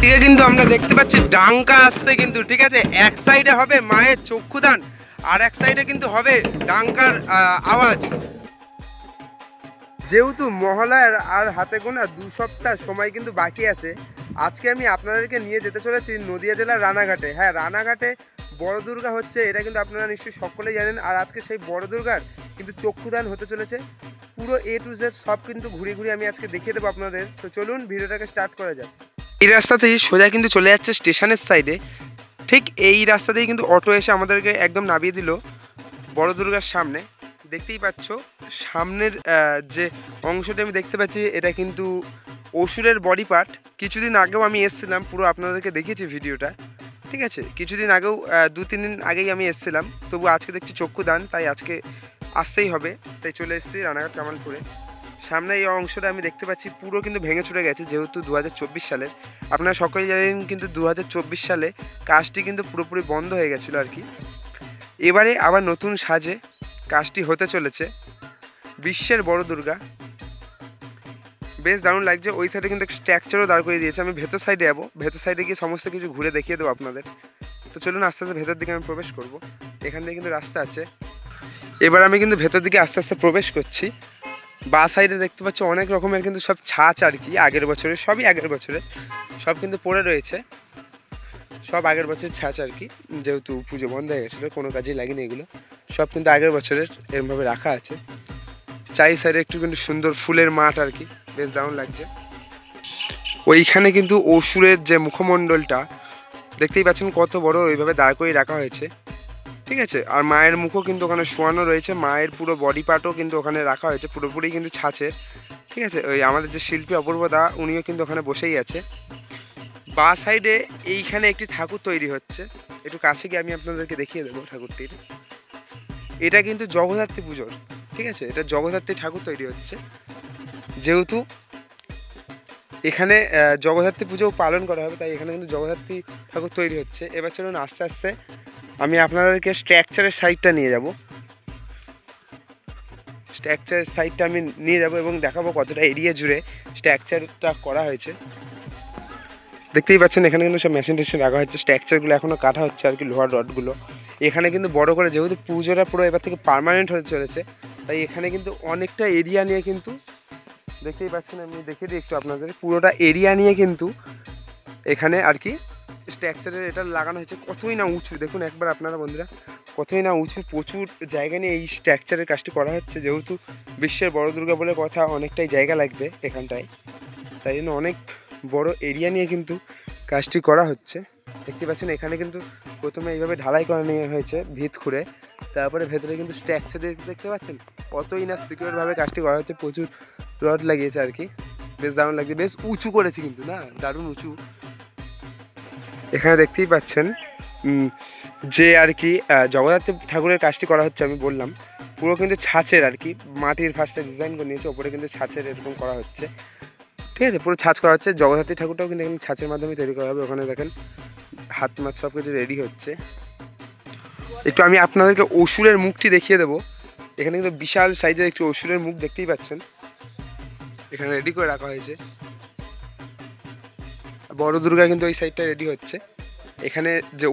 এদিকে কিন্তু আমরা দেখতে পাচ্ছি ডাঙ্কা আসছে কিন্তু, ঠিক আছে। এক সাইডে হবে মায়ের চক্ষুদান, আর এক সাইডে কিন্তু হবে ডাঙ্কার আওয়াজ। যেহেতু মহালয়ার আর হাতে গোনা 2 সপ্তাহ সময় কিন্তু বাকি আছে, আজকে আমি আপনাদেরকে নিয়ে যেতে চলেছি নদিয়া জেলার রানাঘাটে। হ্যাঁ, রানাঘাটে বড় দুর্গা হচ্ছে, এটা কিন্তু আপনারা নিশ্চয়ই সকলেই জানেন। আর আজকে সেই বড় দুর্গার কিন্তু চক্ষুদান হতে চলেছে। পুরো A to Z সব কিন্তু ঘুরে ঘুরে আমি আজকে দেখিয়ে দেবো আপনাদের। তো চলুন ভিডিওটাকে স্টার্ট করা যাক। এই রাস্তাতেই সোজা কিন্তু চলে যাচ্ছে স্টেশনের সাইডে। ঠিক এই রাস্তাতেই কিন্তু অটো এসে আমাদেরকে একদম নামিয়ে দিল বড় দুর্গার সামনে। দেখতেই পাচ্ছ সামনের যে অংশটি আমি দেখতে পাচ্ছি, এটা কিন্তু অসুরের বডি পার্ট। কিছুদিন আগেও আমি এসেছিলাম, পুরো আপনাদেরকে দেখিয়েছি ভিডিওটা, ঠিক আছে। কিছুদিন আগেও 2-3 দিন আগেই আমি এসেছিলাম, তবু আজকে দেখছি চক্ষুদান, তাই আজকে আসতেই হবে। তাই চলে এসেছি রানাঘাট কামালপুরে। সামনে এই অংশটা আমি দেখতে পাচ্ছি পুরো কিন্তু ভেঙে চুরে গেছে, যেহেতু 2024 সালের। আপনারা সকলেই জানেন কিন্তু 2024 সালে কাজটি কিন্তু পুরোপুরি বন্ধ হয়ে গেছিলো আর কি। এবারে আবার নতুন সাজে কাজটি হতে চলেছে। বিশ্বের বড় দুর্গা, বেশ দারুণ লাগছে। ওই সাইডে কিন্তু স্ট্রাকচারও দাঁড় করে দিয়েছে। আমি ভেতর সাইডে যাবো, ভেতর সাইডে গিয়ে সমস্ত কিছু ঘুরে দেখিয়ে দেবো আপনাদের। তো চলুন আস্তে আস্তে ভেতর দিকে আমি প্রবেশ করব। এখান থেকে কিন্তু রাস্তা আছে। এবার আমি কিন্তু ভেতর দিকে আস্তে আস্তে প্রবেশ করছি। বা সাইডে দেখতে পাচ্ছি অনেক রকমের কিন্তু সব ছাঁচ আর কি, আগের বছরের, সবই আগের বছরের সব কিন্তু পড়ে রয়েছে। সব আগের বছরের ছাঁচ আর কি, যেহেতু পুজো বন্ধ হয়ে গেছিলো, কোনো কাজেই লাগেনি এগুলো। সব কিন্তু আগের বছরের এরমভাবে রাখা আছে। চারি সাইডে একটু কিন্তু সুন্দর ফুলের মাঠ আর কি, বেশ দারুণ লাগছে। ওইখানে কিন্তু অসুরের যে মুখমণ্ডলটা দেখতেই পাচ্ছেন কত বড়, ওইভাবে দাঁড় করে রাখা হয়েছে, ঠিক আছে। আর মায়ের মুখও কিন্তু ওখানে শোয়ানো রয়েছে, মায়ের পুরো বডি পার্টও কিন্তু ওখানে রাখা হয়েছে, পুরোপুরি কিন্তু ছাঁচের, ঠিক আছে। ওই আমাদের যে শিল্পী অপূর্বদা, উনিও কিন্তু ওখানে বসেই আছে। বা সাইডে এইখানে একটি ঠাকুর তৈরি হচ্ছে, একটু কাছে গিয়ে আমি আপনাদেরকে দেখিয়ে দেবো ঠাকুরটির। এটা কিন্তু জগদ্ধাত্রী পুজোর, ঠিক আছে। এটা জগদ্ধাত্রী ঠাকুর তৈরি হচ্ছে, যেহেতু এখানে জগদ্ধাত্রী পুজোও পালন করা হবে, তাই এখানে কিন্তু জগদ্ধাত্রী ঠাকুর তৈরি হচ্ছে। এবার চলুন আস্তে আস্তে আমি আপনাদেরকে স্ট্রাকচারের সাইডটা নিয়ে যাব। স্ট্রাকচারের সাইডটা আমি নিয়ে যাব এবং দেখাবো কতটা এরিয়া জুড়ে স্ট্রাকচারটা করা হয়েছে। দেখতেই পাচ্ছেন এখানে কিন্তু সব মেশিন টেশিন রাখা হচ্ছে, স্ট্রাকচারগুলো এখনও কাটা হচ্ছে আর কি, লোহার রডগুলো। এখানে কিন্তু বড় করে, যেহেতু পুজোটা পুরো এবার থেকে পার্মানেন্ট হতে চলেছে, তাই এখানে কিন্তু অনেকটা এরিয়া নিয়ে কিন্তু, দেখতেই পাচ্ছেন, আমি দেখিয়ে দিই একটু আপনাদের, পুরোটা এরিয়া নিয়ে কিন্তু এখানে আর কি স্ট্রাকচারের এটা লাগানো হয়েছে। কতই না উঁচু দেখুন একবার আপনারা বন্ধুরা, কতই না উঁচু, প্রচুর জায়গা নিয়ে এই স্ট্রাকচারের কাজটি করা হচ্ছে। যেহেতু বিশ্বের বড় দুর্গা বলে কথা, অনেকটাই জায়গা লাগবে এখানটায়, তাই জন্য অনেক বড় এরিয়া নিয়ে কিন্তু কাজটি করা হচ্ছে। দেখতে পাচ্ছেন এখানে কিন্তু প্রথমে এইভাবে ঢালাই করা নিয়ে হয়েছে ভিত খুঁড়ে, তারপরে ভেতরে কিন্তু স্ট্রাকচার দেখতে পাচ্ছেন কতই না সিকিউরভাবে কাজটি করা হচ্ছে, প্রচুর রড লাগিয়েছে আর কি, বেশ দারুণ লাগছে। বেশ উঁচু করেছে কিন্তু, না দারুণ উঁচু। এখানে দেখতেই পাচ্ছেন যে আর কি জগদ্ধাত্রী ঠাকুরের কাজটি করা হচ্ছে, আমি বললাম পুরো কিন্তু ছাঁচের আর কি, মাটির ফার্স্টে ডিজাইন করে নিয়েছে, ওপরে কিন্তু ছাঁচের এরকম করা হচ্ছে, ঠিক আছে। পুরো ছাঁচ করা হচ্ছে। জগদ্ধাত্রী ঠাকুরটাও কিন্তু এখানে ছাঁচের মাধ্যমে তৈরি করা হবে। ওখানে দেখেন হাত মাছ সব কিছু রেডি হচ্ছে। একটু আমি আপনাদেরকে অসুরের মুখটি দেখিয়ে দেবো। এখানে কিন্তু বিশাল সাইজের একটি অসুরের মুখ দেখতেই পাচ্ছেন, এখানে রেডি করে রাখা হয়েছে। বড় দুর্গা কিন্তু ওই সাইডটা রেডি হচ্ছে। এখানে যে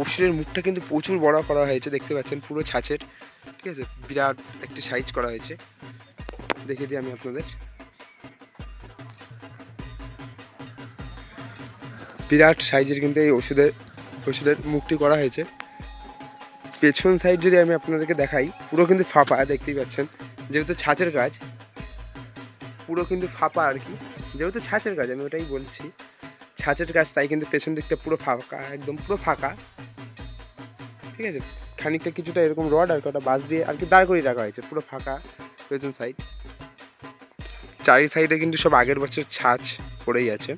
অসুরের মুখটা কিন্তু প্রচুর বড় করা হয়েছে, দেখতে পাচ্ছেন পুরো ছাঁচের, ঠিক আছে। বিরাট একটি সাইজ করা হয়েছে, দেখিয়ে দিই আমি আপনাদের। বিরাট সাইজের কিন্তু এই ওষুধের মুখটি করা হয়েছে। পেছন সাইড যদি আমি আপনাদেরকে দেখাই, পুরো কিন্তু ফাঁপা, দেখতেই পাচ্ছেন, যেহেতু ছাঁচের কাজ, পুরো কিন্তু ফাঁপা আর কি, যেহেতু ছাঁচের কাজ, আমি ওটাই বলছি ছাঁচের কাজ, তাই কিন্তু পেছন দিকটা পুরো ফাঁকা, একদম পুরো ফাঁকা, ঠিক আছে। খানিকটা কিছুটা এরকম রড আর কটা বাঁশ দিয়ে আর কি দাঁড় করিয়ে রাখা হয়েছে, পুরো ফাঁকা পেছন সাইড। চারি সাইডে কিন্তু সব আগের বছর ছাঁচ পড়েই আছে।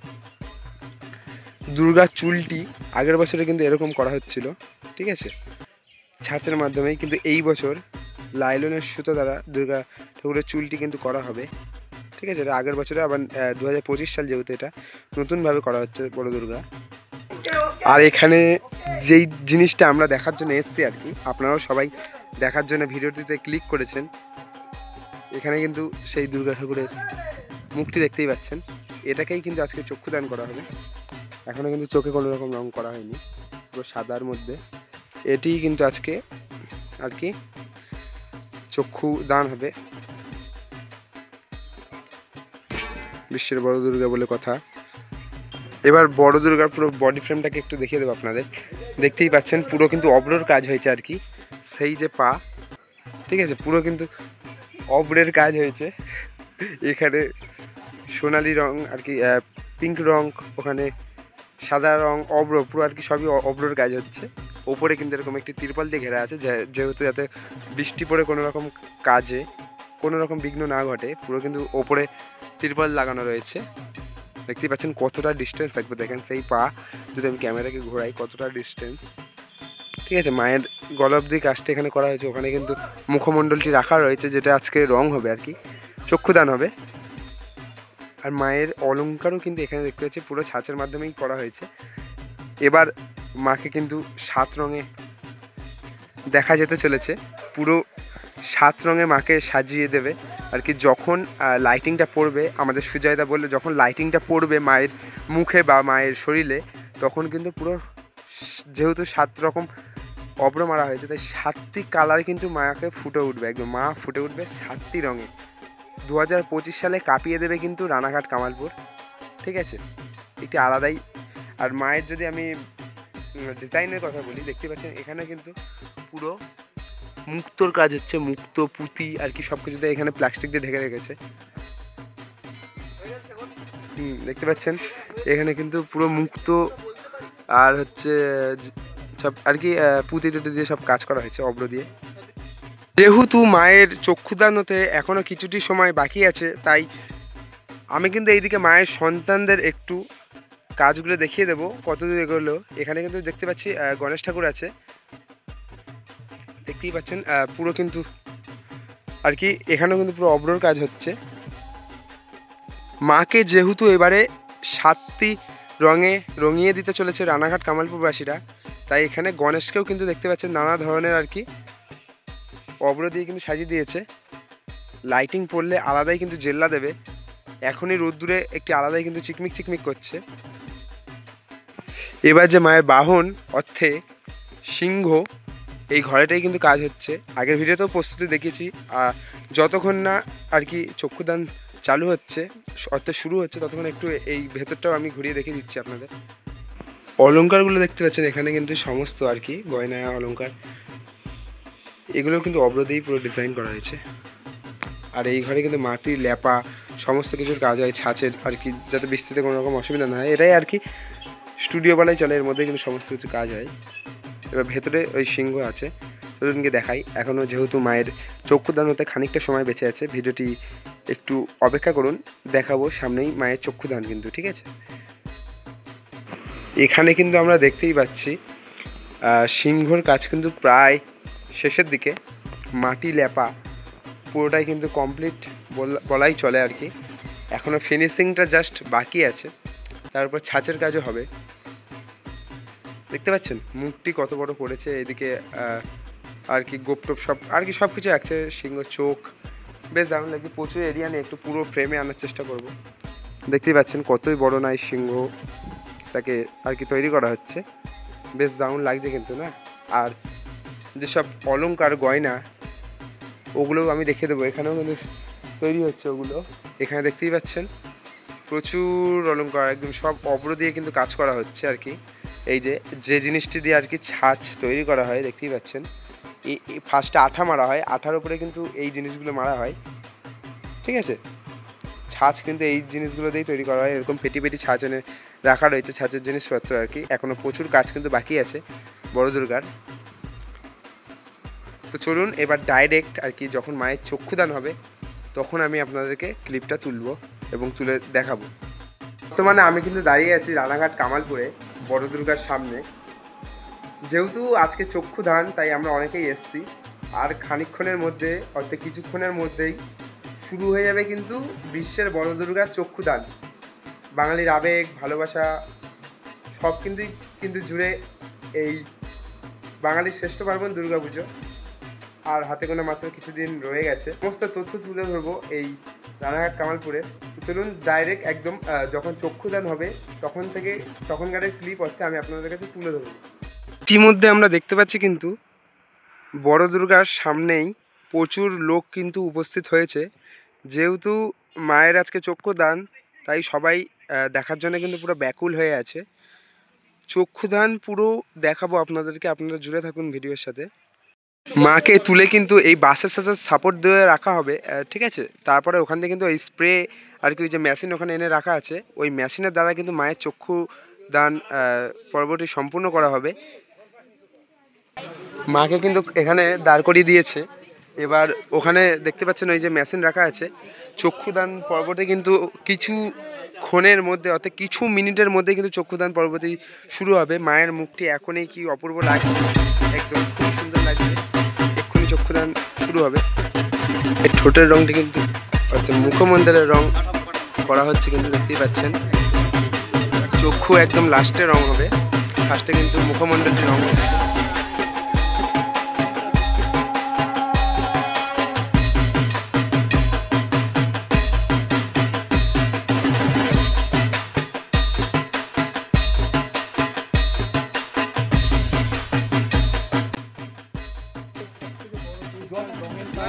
দুর্গার চুলটি আগের বছরে কিন্তু এরকম করা হচ্ছিল, ঠিক আছে, ছাঁচের মাধ্যমেই। কিন্তু এই বছর লাইলনের সুতো দ্বারা দুর্গা ঠাকুরের চুলটি কিন্তু করা হবে, ঠিক আছে। এটা আগের বছরে আবার 2025 সাল, যেহেতু এটা নতুনভাবে করা হচ্ছে বড় দুর্গা। আর এখানে যেই জিনিসটা আমরা দেখার জন্য এসছি আর কি, আপনারাও সবাই দেখার জন্য ভিডিওটিতে ক্লিক করেছেন, এখানে কিন্তু সেই দুর্গা ঠাকুরের মুখটি দেখতেই পাচ্ছেন। এটাকেই কিন্তু আজকে চক্ষুদান করা হবে। এখনও কিন্তু চোখে কোনো রকম রং করা হয়নি, পুরো সাদার মধ্যে। এটি কিন্তু আজকে আর কি চক্ষু দান হবে, বিশ্বের বড় দুর্গা বলে কথা। এবার বড় দুর্গার পুরো বডি ফ্রেমটাকে একটু দেখিয়ে দেবো আপনাদের। দেখতেই পাচ্ছেন পুরো কিন্তু অব্রর কাজ হয়েছে আর কি, সেই যে পা, ঠিক আছে, পুরো কিন্তু অব্রের কাজ হয়েছে। এখানে সোনালি রং আর কি, পিঙ্ক রং, ওখানে সাদা রং, অব্র পুরো আর কি সবই অব্রর কাজ হচ্ছে। ওপরে কিন্তু এরকম একটি তিরপল দিয়ে ঘেরা আছে, যেহেতু যাতে বৃষ্টি পড়ে কোনো রকম কাজে কোনো রকম বিঘ্ন না ঘটে, পুরো কিন্তু ওপরে তিরপল লাগানো রয়েছে। দেখতেই পাচ্ছেন কতটা ডিস্টেন্স থাকবে, দেখেন সেই পা যদি আমি ক্যামেরাকে ঘোরাই কতটা ডিস্টেন্স, ঠিক আছে। মায়ের গলা অবধি কাজটা এখানে করা হয়েছে, ওখানে কিন্তু মুখমণ্ডলটি রাখা রয়েছে, যেটা আজকে রং হবে আর কি, চক্ষুদান হবে। আর মায়ের অলঙ্কারও কিন্তু এখানে দেখতে পাচ্ছি পুরো ছাঁচের মাধ্যমেই করা হয়েছে। এবার মাকে কিন্তু 7 রঙে দেখা যেতে চলেছে, পুরো 7 রঙে মাকে সাজিয়ে দেবে আর কি। যখন লাইটিংটা পড়বে, আমাদের সুজয়দা বললে যখন লাইটিংটা পড়বে মায়ের মুখে বা মায়ের শরীরে, তখন কিন্তু পুরো যেহেতু 7 রকম অব্র মারা হয়েছে, তাই 7টি কালার কিন্তু মাকে ফুটে উঠবে, একদম মা ফুটে উঠবে 7টি রঙে। 2025 সালে কাঁপিয়ে দেবে কিন্তু রানাঘাট কামালপুর, ঠিক আছে, একটি আলাদাই। আর মায়ের যদি আমি ডিজাইনের কথা বলি, দেখতে পাচ্ছেন এখানে কিন্তু পুরো মুক্তোর কাজ হচ্ছে, মুক্তো পুঁতি আর কি সব কিছুতে এখানে প্লাস্টিক দিয়ে ঢেকে রেখেছে। দেখতে পাচ্ছেন এখানে কিন্তু পুরো মুক্তো আর হচ্ছে সব আর কি পুঁতি টুতি দিয়ে সব কাজ করা হয়েছে অব্র দিয়ে। যেহেতু মায়ের চক্ষুদান হতে এখনও কিছুটি সময় বাকি আছে, তাই আমি কিন্তু এইদিকে মায়ের সন্তানদের একটু কাজগুলো দেখিয়ে দেবো কত দূর এগোলো। এখানে কিন্তু দেখতে পাচ্ছি গণেশ ঠাকুর আছে, দেখতেই পাচ্ছেন পুরো কিন্তু আর কি এখানেও কিন্তু পুরো অব্রর কাজ হচ্ছে। মাকে যেহেতু এবারে 7টি রঙে রঙিয়ে দিতে চলেছে রানাঘাট কামালপুরবাসীরা, তাই এখানে গণেশকেও কিন্তু দেখতে পাচ্ছেন নানা ধরনের আর কি অব্র দিয়ে কিন্তু সাজিয়ে দিয়েছে। লাইটিং পড়লে আলাদাই কিন্তু জেল্লা দেবে, এখনই রোদ্দুরে একটি আলাদাই কিন্তু চিকমিক চিকমিক করছে। এবার যে মায়ের বাহন অর্থে সিংহ, এই ঘরেটাই কিন্তু কাজ হচ্ছে। আগের ভিডিওতেও প্রস্তুতি দেখিয়েছি, যতক্ষণ না আর কি চক্ষুদান চালু হচ্ছে অর্থাৎ শুরু হচ্ছে, ততক্ষণ একটু এই ভেতরটাও আমি ঘুরিয়ে দেখিয়ে দিচ্ছি আপনাদের। অলঙ্কারগুলো দেখতে পাচ্ছেন এখানে কিন্তু সমস্ত আর কি গয়না অলঙ্কার, এগুলো কিন্তু অব্র দিয়েই পুরো ডিজাইন করা হয়েছে। আর এই ঘরে কিন্তু মাটির ল্যাপা সমস্ত কিছুর কাজ হয় ছাঁচের আর কি, যাতে বৃষ্টিতে কোনো রকম অসুবিধা না হয়, এটাই আর কি স্টুডিও বেলায় চলে, এর মধ্যে কিন্তু সমস্ত কিছু কাজ হয়। এবার ভেতরে ওই সিংহ আছে, তরুণকে দেখাই। এখনও যেহেতু মায়ের চক্ষুদান হতে খানিকটা সময় বেঁচে আছে, ভিডিওটি একটু অপেক্ষা করুন, দেখাবো সামনেই মায়ের চক্ষুদান কিন্তু, ঠিক আছে। এখানে কিন্তু আমরা দেখতেই পাচ্ছি সিংহর কাজ কিন্তু প্রায় শেষের দিকে, মাটি ল্যাপা পুরোটাই কিন্তু কমপ্লিট বলাই চলে আর কি। এখনও ফিনিশিংটা জাস্ট বাকি আছে, তারপর ছাঁচের কাজও হবে। দেখতে পাচ্ছেন মুখটি কত বড় করেছে, এদিকে আর কি গোপটোপ সব আর কি সব কিছু আছে, সিংহ চোখ বেশ দারুণ লাগে। প্রচুর এরিয়া নিয়ে একটু পুরো ফ্রেমে আনার চেষ্টা করব। দেখতেই পাচ্ছেন কতই বড় না এই সিংহটাকে আর কি তৈরি করা হচ্ছে, বেশ দারুণ লাগছে কিন্তু না। আর যেসব অলংকার গয়না ওগুলোও আমি দেখিয়ে দেবো, এখানেও কিন্তু তৈরি হচ্ছে ওগুলো। এখানে দেখতেই পাচ্ছেন প্রচুর অলংকার, একদম সব অব্র দিয়ে কিন্তু কাজ করা হচ্ছে আর কি। এই যে জিনিসটি দিয়ে আর কি ছাঁচ তৈরি করা হয়, দেখতেই পাচ্ছেন এই ফার্স্টে আঠা মারা হয়, আঠার উপরে কিন্তু এই জিনিসগুলো মারা হয়, ঠিক আছে। ছাঁচ কিন্তু এই জিনিসগুলো দিয়েই তৈরি করা হয়, এরকম পেটি পেটি ছাঁচ এনে রাখা রয়েছে ছাঁচের জিনিসপত্র আর কি। এখনও প্রচুর কাজ কিন্তু বাকি আছে বড় দুর্গার। তো চলুন এবার ডাইরেক্ট আর কি যখন মায়ের চক্ষুদান হবে তখন আমি আপনাদেরকে ক্লিপটা তুলবো এবং তুলে দেখাবো। বর্তমানে আমি কিন্তু দাঁড়িয়ে আছি রানাঘাট কামালপুরে বড় দুর্গার সামনে। যেহেতু আজকে চক্ষুদান তাই আমরা অনেকেই এসছি, আর খানিকক্ষণের মধ্যে অর্থাৎ কিছুক্ষণের মধ্যেই শুরু হয়ে যাবে কিন্তু বিশ্বের বড় দুর্গার চক্ষুদান। বাঙালির আবেগ ভালোবাসা সব কিন্তু জুড়ে এই বাঙালির শ্রেষ্ঠ পার্বণ দুর্গাপুজো। আর হাতে গোনা মাত্র কিছুদিন রয়ে গেছে, সমস্ত তথ্য তুলে ধরবো এই রানাঘাট কামালপুরে। তো চলুন ডাইরেক্ট একদম যখন চক্ষুদান হবে তখনকারের ক্লিপ অর্থে আমি আপনাদের কাছে তুলে ধরব। ইতিমধ্যে আমরা দেখতে পাচ্ছি কিন্তু বড় দুর্গার সামনেই প্রচুর লোক কিন্তু উপস্থিত হয়েছে। যেহেতু মায়ের আজকে চক্ষুদান, তাই সবাই দেখার জন্য কিন্তু পুরো ব্যাকুল হয়ে আছে। চক্ষুদান পুরো দেখাবো আপনাদেরকে, আপনারা জুড়ে থাকুন ভিডিওর সাথে। মাকে তুলে কিন্তু এই বাসের সাথে সাপোর্ট দিয়ে রাখা হবে, ঠিক আছে। তারপরে ওখান থেকে কিন্তু ওই স্প্রে আর কি, ওই যে মেশিন ওখানে এনে রাখা আছে, ওই মেশিনের দ্বারা কিন্তু মায়ের চক্ষু দান পর্বটি সম্পূর্ণ করা হবে। মাকে কিন্তু এখানে দাঁড় করিয়ে দিয়েছে। এবার ওখানে দেখতে পাচ্ছেন ওই যে মেশিন রাখা আছে, চক্ষুদান পর্বটি কিন্তু কিছু ক্ষণের মধ্যে অর্থাৎ কিছু মিনিটের মধ্যে কিন্তু চক্ষুদান পর্বটি শুরু হবে। মায়ের মুখটি এখনই কি অপূর্ব লাগছে, একদম খুব সুন্দর লাগছে। এক্ষুনি চক্ষুদান শুরু হবে। এই ঠোঁটের রঙটি কিন্তু অর্থাৎ মুখমণ্ডলের রং করা হচ্ছে, কিন্তু দেখতেই পাচ্ছেন। চক্ষু একদম লাস্টে রং হবে, ফার্স্টে কিন্তু মুখমণ্ডলটি রং হচ্ছে।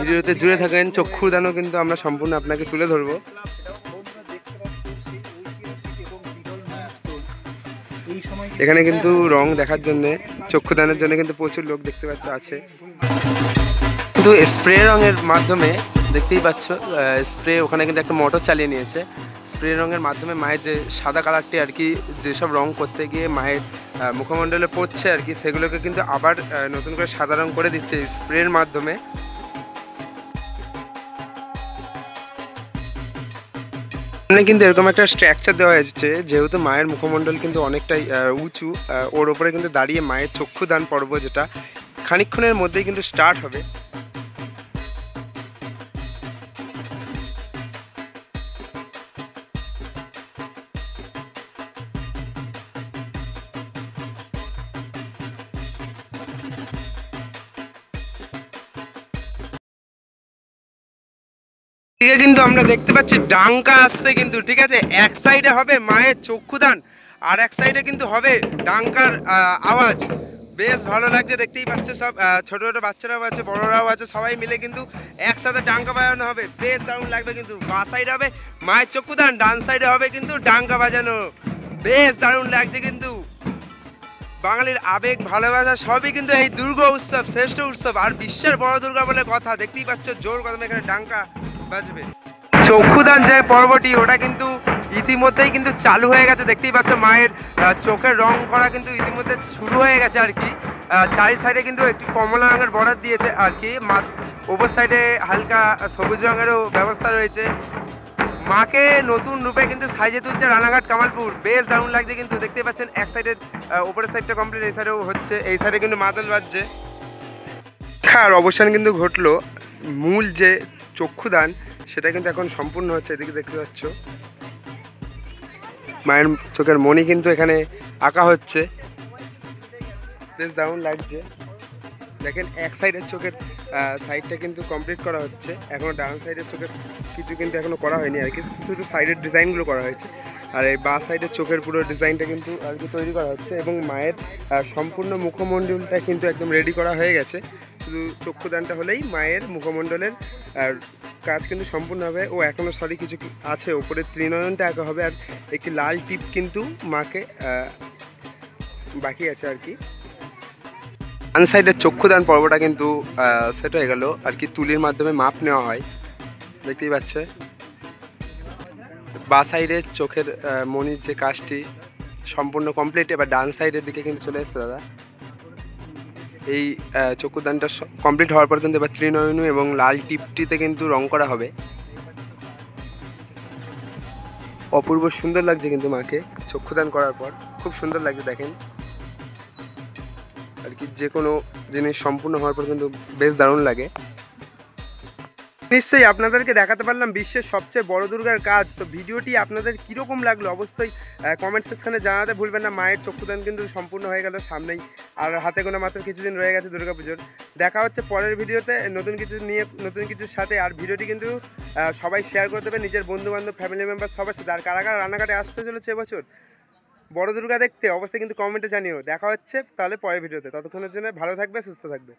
ভিডিওতে জুড়ে থাকেন, চক্ষুদানও কিন্তু আমরা সম্পূর্ণ আপনাকে তুলে ধরবো। এখানে কিন্তু রং দেখার জন্য, চক্ষুদানের জন্য কিন্তু প্রচুর লোক দেখতে পাচ্ছ আছে। কিন্তু স্প্রে রঙের মাধ্যমে দেখতেই পাচ্ছ, স্প্রে ওখানে কিন্তু একটা মোটর চালিয়ে নিয়েছে। স্প্রে রঙের মাধ্যমে মায়ের যে সাদা কালারটি আর কি, যেসব রং করতে গিয়ে মায়ের মুখমণ্ডলে পড়ছে আর কি, সেগুলোকে কিন্তু আবার নতুন করে সাদা রং করে দিচ্ছে স্প্রের মাধ্যমে। এখানে কিন্তু এরকম একটা স্ট্রাকচার দেওয়া হয়েছে, যেহেতু মায়ের মুখমণ্ডল কিন্তু অনেকটাই উঁচু, ওর ওপরে কিন্তু দাঁড়িয়ে মায়ের চক্ষুদান পর্ব, যেটা খানিকক্ষণের মধ্যেই কিন্তু স্টার্ট হবে। কিন্তু আমরা দেখতে পাচ্ছি ডাঙ্কা আসছে কিন্তু, ঠিক আছে। এক সাইডে হবে মায়ের চক্ষুদান, আর এক সাইডে কিন্তু হবে ডাঙ্কার আওয়াজ। বেশ ভালো লাগছে, দেখতেই পাচ্ছে। সব ছোট ছোট বাচ্চারাও আছে, বড়রাও আছে, সবাই মিলে কিন্তু একসাথে ডাঙ্কা বাজানো হবে। বেশ দারুণ লাগবে কিন্তু। বাঁ সাইডে হবে মায়ের চক্ষুদান, ডান সাইডে হবে কিন্তু ডাঙ্কা বাজানো। বেশ দারুণ লাগছে কিন্তু। বাঙালির আবেগ, ভালোবাসা সবই কিন্তু এই দুর্গা উৎসব, শ্রেষ্ঠ উৎসব আর বিশ্বের বড় দুর্গা বলে কথা। দেখতেই পাচ্ছ জোর কদমে এখানে ডাঙ্কা বাজবে। চক্ষুদান যে পর্বটি, ওটা কিন্তু ইতিমধ্যেই কিন্তু চালু হয়ে গেছে। দেখতেই পাচ্ছ মায়ের চোখের রং করা কিন্তু ইতিমধ্যে শুরু হয়ে গেছে আর কি। চারি সাইডে কিন্তু একটি কমলা রঙের বর্ডার দিয়েছে আর কি। ওপর সাইডে হালকা সবুজ রঙেরও ব্যবস্থা রয়েছে। মাকে নতুন রূপে কিন্তু সাজিয়ে তুলছে রানাঘাট কামালপুর। বেশ দারুণ লাগছে কিন্তু, দেখতে পাচ্ছেন। এক সাইডের ওপরের সাইডটা কমপ্লিট, এই সাইডেও হচ্ছে। এই সাইডে কিন্তু মাদল বাজছে। আর অবসান কিন্তু ঘটলো। মূল যে চক্ষুদান, সেটা কিন্তু এখন সম্পূর্ণ হচ্ছে। এদিকে দেখতে পাচ্ছ মায়ের চোখের মণি কিন্তু এখানে আঁকা হচ্ছে। বেশ দারুণ লাগছে। দেখেন এক সাইডের চোখের সাইডটা কিন্তু কমপ্লিট করা হচ্ছে, এখনও ডান সাইডের চোখের কিছু কিন্তু এখনও করা হয়নি আর কি, শুধু সাইডের ডিজাইনগুলো করা হয়েছে। আর এই বাঁ সাইডের চোখের পুরো ডিজাইনটা কিন্তু আর কি তৈরি করা হচ্ছে, এবং মায়ের সম্পূর্ণ মুখমণ্ডলটা কিন্তু একদম রেডি করা হয়ে গেছে। শুধু চক্ষুদানটা হলেই মায়ের মুখমণ্ডলের কাজ কিন্তু সম্পূর্ণ হবে। ও এখনও কিছু আছে, ওপরে ত্রিনয়নটা আঁকা হবে, আর একটি লাল টিপ কিন্তু মাকে বাকি আছে আর কি। ডান সাইডের চক্ষুদান পর্বটা কিন্তু সেট হয়ে গেল আর কি, তুলির মাধ্যমে মাপ নেওয়া হয়, দেখতেই পাচ্ছে। বাঁ সাইডের চোখের মণির যে কাজটি সম্পূর্ণ কমপ্লিট। এবার ডান সাইডের দিকে কিন্তু চলে এসছে দাদা। এই চক্ষুদানটা কমপ্লিট হওয়ার পর কিন্তু এবার ত্রিনয়নু এবং লাল টিপটিতে কিন্তু রং করা হবে। অপূর্ব সুন্দর লাগছে কিন্তু মাকে চক্ষুদান করার পর, খুব সুন্দর লাগছে দেখেন আর কি। যে কোনো জিনিস সম্পূর্ণ হওয়ার পর কিন্তু বেশ দারুণ লাগে। নিশ্চয়ই আপনাদেরকে দেখাতে পারলাম বিশ্বের সবচেয়ে বড় দুর্গার কাজ। তো ভিডিওটি আপনাদের কীরকম লাগলো অবশ্যই কমেন্ট সেকশানে জানাতে ভুলবেন না। মায়ের চক্ষুদান কিন্তু সম্পূর্ণ হয়ে গেল সামনেই, আর হাতে গোনা মাত্র কিছুদিন রয়ে গেছে দুর্গাপুজোর। দেখা হচ্ছে পরের ভিডিওতে নতুন কিছু নিয়ে, নতুন কিছুর সাথে। আর ভিডিওটি কিন্তু সবাই শেয়ার করে দেবে নিজের বন্ধুবান্ধব, ফ্যামিলি মেম্বার সবার সাথে। আর কারা কারা রানাঘাটে আসতে চলেছে এবছর বড় দুর্গা দেখতে অবশ্যই কিন্তু কমেন্টে জানিও। দেখা হচ্ছে তাহলে পরের ভিডিওতে। ততক্ষণের জন্য ভালো থাকবে, সুস্থ থাকবে।